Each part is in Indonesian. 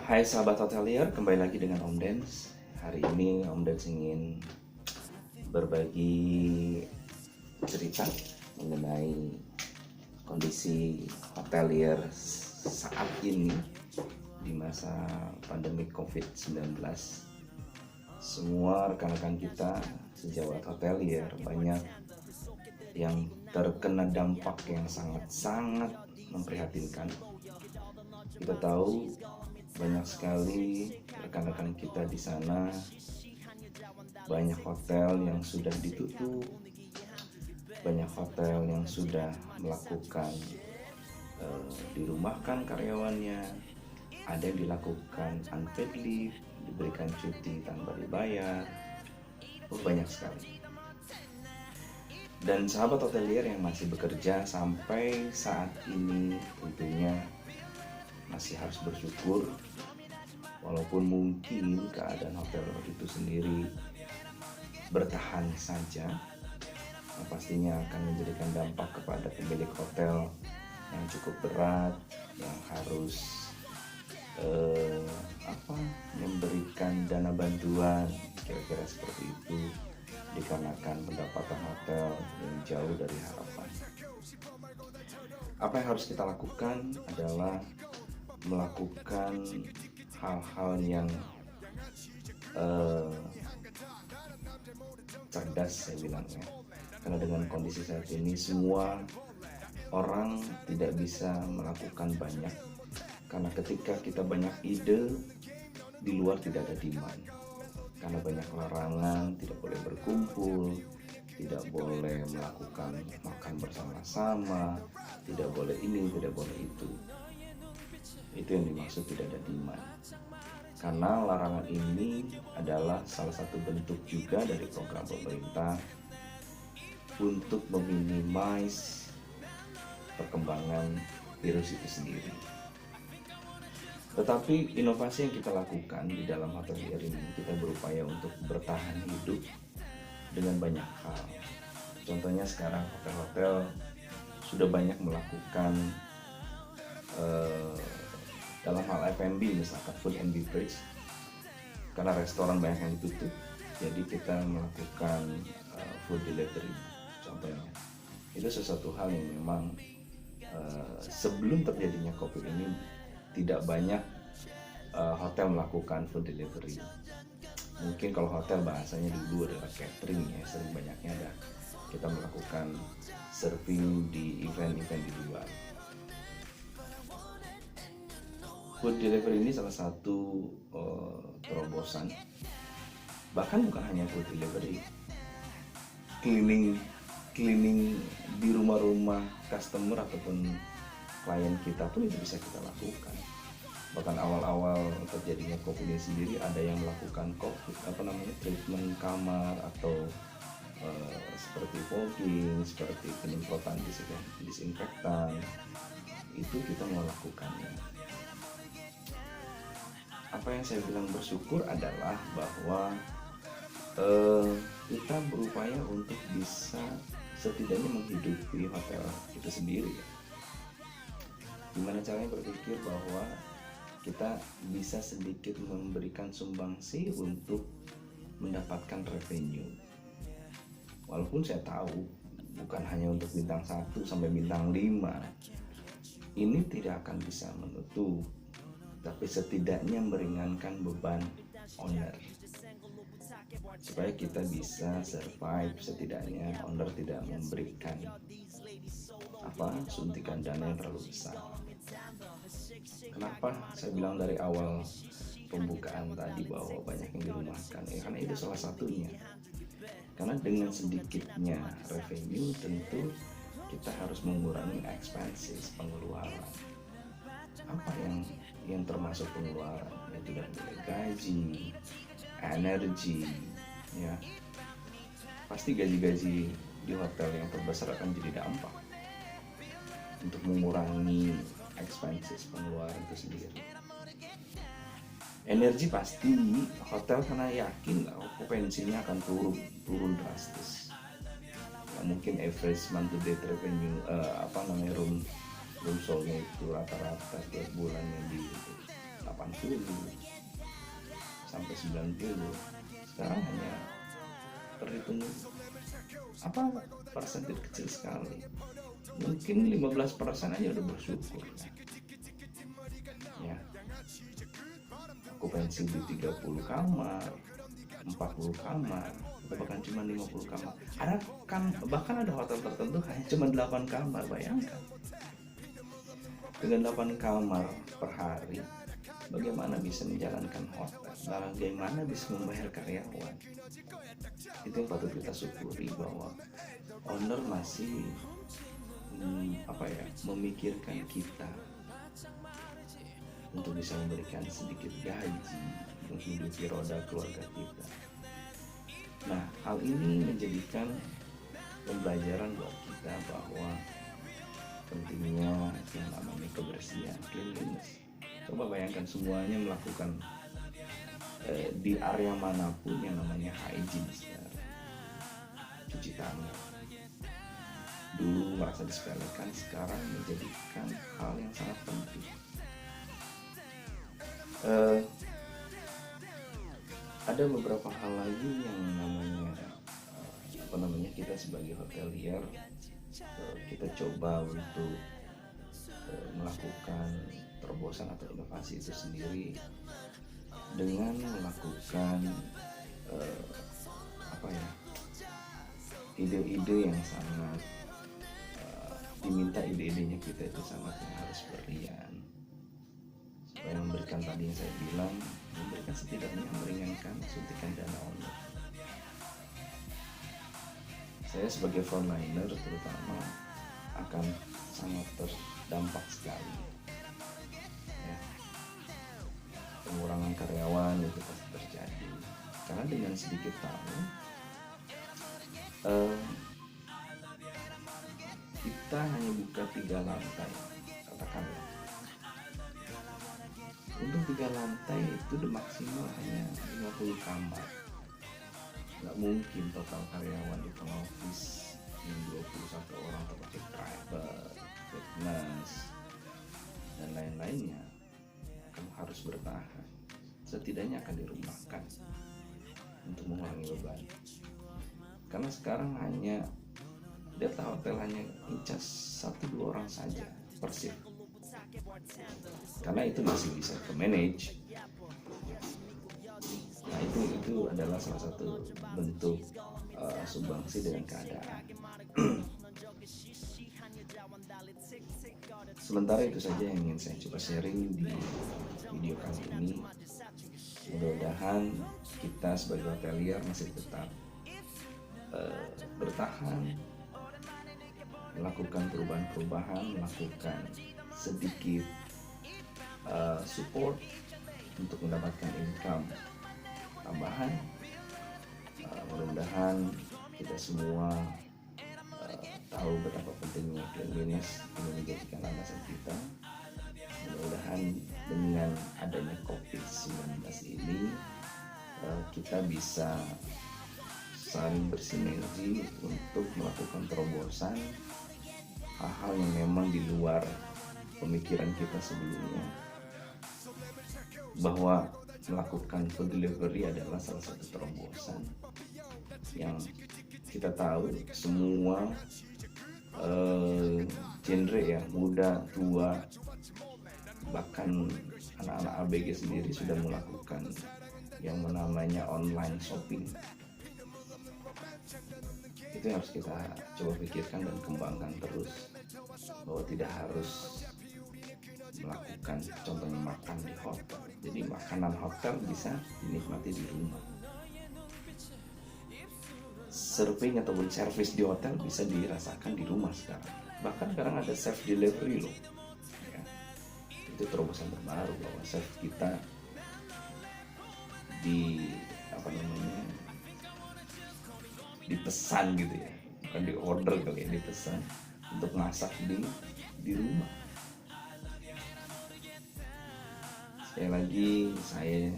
Hai sahabat hotelier, kembali lagi dengan Om Dens. Hari ini Om Dens ingin berbagi cerita mengenai kondisi hotelier saat ini di masa pandemi COVID-19. Semua rekan-rekan kita sejawat hotelier banyak yang terkena dampak yang sangat-sangat memprihatinkan. Kita tahu banyak sekali rekan-rekan kita di sana, banyak hotel yang sudah ditutup, banyak hotel yang sudah melakukan dirumahkan karyawannya, ada yang dilakukan unpaid leave, diberikan cuti tanpa dibayar, banyak sekali. Dan sahabat hotelier yang masih bekerja sampai saat ini tentunya masih harus bersyukur, walaupun mungkin keadaan hotel itu sendiri bertahan saja, yang pastinya akan menjadikan dampak kepada pemilik hotel yang cukup berat, yang harus memberikan dana bantuan, kira-kira seperti itu, dikarenakan pendapatan hotel yang jauh dari harapan. Apa yang harus kita lakukan adalah melakukan hal-hal yang cerdas, saya bilangnya, karena dengan kondisi saat ini semua orang tidak bisa melakukan banyak, karena ketika kita banyak ide, di luar tidak ada demand, karena banyak larangan, tidak boleh berkumpul, tidak boleh melakukan makan bersama-sama, tidak boleh ini, tidak boleh itu. Itu yang dimaksud tidak ada demand. Karena larangan ini adalah salah satu bentuk juga dari program pemerintah untuk meminimais perkembangan virus itu sendiri. Tetapi inovasi yang kita lakukan di dalam hotelier ini, kita berupaya untuk bertahan hidup dengan banyak hal. Contohnya sekarang hotel-hotel sudah banyak melakukan dalam hal F&B, misalkan food and beverage, karena restoran banyak yang ditutup, jadi kita melakukan food delivery. Contohnya itu sesuatu hal yang memang sebelum terjadinya COVID ini tidak banyak hotel melakukan food delivery. Mungkin kalau hotel bahasanya dulu adalah catering, ya, sering banyaknya ada kita melakukan serving di event-event di luar. Food delivery ini salah satu terobosan. Bahkan bukan hanya food delivery, cleaning di rumah-rumah customer ataupun klien kita pun itu bisa kita lakukan. Bahkan awal-awal terjadinya COVID ini sendiri ada yang melakukan treatment kamar atau seperti fogging, seperti penyemprotan disinfektan, itu kita melakukannya. Apa yang saya bilang bersyukur adalah bahwa kita berupaya untuk bisa setidaknya menghidupi hotel itu sendiri. Gimana caranya berpikir bahwa kita bisa sedikit memberikan sumbangsi untuk mendapatkan revenue. Walaupun saya tahu bukan hanya untuk bintang 1 sampai bintang 5, ini tidak akan bisa menutup, tapi setidaknya meringankan beban owner supaya kita bisa survive. Setidaknya owner tidak memberikan suntikan dana yang terlalu besar. Kenapa saya bilang dari awal pembukaan tadi bahwa banyak yang dirumahkan? Karena itu salah satunya. Karena dengan sedikitnya revenue tentu kita harus mengurangi expenses, pengeluaran. Apa yang termasuk pengeluaran? Itu dari mulai gaji, energi, ya. Pasti gaji-gaji di hotel yang terbesar akan jadi dampak untuk mengurangi expenses, pengeluaran itu sendiri. Energi pasti hotel karena yakin okupansinya akan turun drastis. Ya, mungkin average month to date revenue room sold-nya itu rata-rata tiap bulan yang 80 sampai 90. Sekarang hanya terhitung persentif kecil sekali. Mungkin 15% aja udah bersyukur ya. Okupansi di 30 kamar, 40 kamar, atau bahkan cuma 50 kamar. Bahkan ada hotel tertentu hanya cuma 8 kamar. Bayangkan, dengan 8 kamar per hari, bagaimana bisa menjalankan hotel? Bagaimana bisa membayar karyawan? Itu yang patut kita syukuri, bahwa owner masih memikirkan kita untuk bisa memberikan sedikit gaji untuk menghidupi roda keluarga kita. Nah, hal ini menjadikan pembelajaran buat kita bahwa pentingnya yang namanya kebersihan, cleanliness. Coba bayangkan semuanya melakukan di area manapun yang namanya hygiene, cuci tangan. Dulu merasa disepelekan, sekarang menjadikan hal yang sangat penting. Ada beberapa hal lagi yang namanya kita sebagai hotelier, kita coba untuk melakukan terobosan atau inovasi itu sendiri dengan melakukan ide-ide yang sangat diminta. Ide-idenya kita itu sangat harus berian, supaya memberikan tadi yang saya bilang, memberikan setidaknya meringankan suntikan dana owner. Saya sebagai frontliner terutama akan sangat terdampak sekali ya. Pengurangan karyawan itu pasti terjadi, karena dengan sedikit tamu kita hanya buka 3 lantai, katakanlah. Untuk 3 lantai itu maksimal hanya 50 kamar. Nggak mungkin total karyawan di office yang 21 orang, termasuk driver, fitness, dan lain-lainnya, akan harus bertahan. Setidaknya akan dirumahkan untuk mengurangi beban. Karena sekarang hanya data hotel hanya incas 1-2 orang saja per shift. Karena itu masih bisa ke manage. Nah, itu adalah salah satu bentuk sumbangsi dengan keadaan. Sementara itu saja yang ingin saya coba sharing di video kali ini. Mudah-mudahan kita sebagai hotelier masih tetap bertahan, melakukan perubahan-perubahan, melakukan sedikit support untuk mendapatkan income tambahan. Mudah-mudahan kita semua tahu betapa pentingnya cleanliness ini menjadikan landasan kita. Mudah-mudahan dengan adanya COVID-19 ini kita bisa saling bersinergi untuk melakukan terobosan hal-hal yang memang di luar pemikiran kita sebelumnya, bahwa melakukan food delivery adalah salah satu terobosan yang kita tahu semua genre ya, muda, tua, bahkan anak-anak ABG sendiri sudah melakukan yang namanya online shopping. Itu yang harus kita coba pikirkan dan kembangkan terus, bahwa tidak harus melakukan contohnya makan di hotel. Jadi makanan hotel bisa dinikmati di rumah. Serving ataupun service di hotel bisa dirasakan di rumah sekarang. Bahkan sekarang ada self delivery loh ya. Itu terobosan terbaru, bahwa chef kita dipesan gitu ya, bukan di order kali ya, dipesan untuk masak di rumah. Sekali lagi saya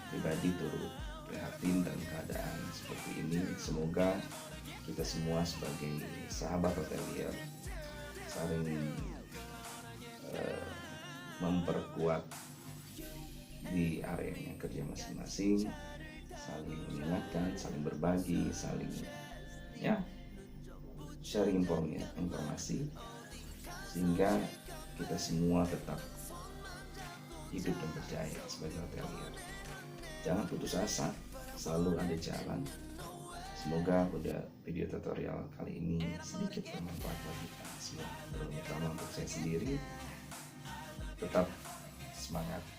pribadi turut prihatin dalam keadaan seperti ini. Semoga kita semua sebagai sahabat hotelier saling memperkuat di areanya kerja masing-masing, saling mengingatkan, saling berbagi, saling ya sharing informasi sehingga kita semua tetap hidup dan berjaya sebagai hotelier. Jangan putus asa, selalu ada jalan. Semoga video tutorial kali ini sedikit bermanfaat bagi kita semua, terutama untuk saya sendiri. Tetap semangat.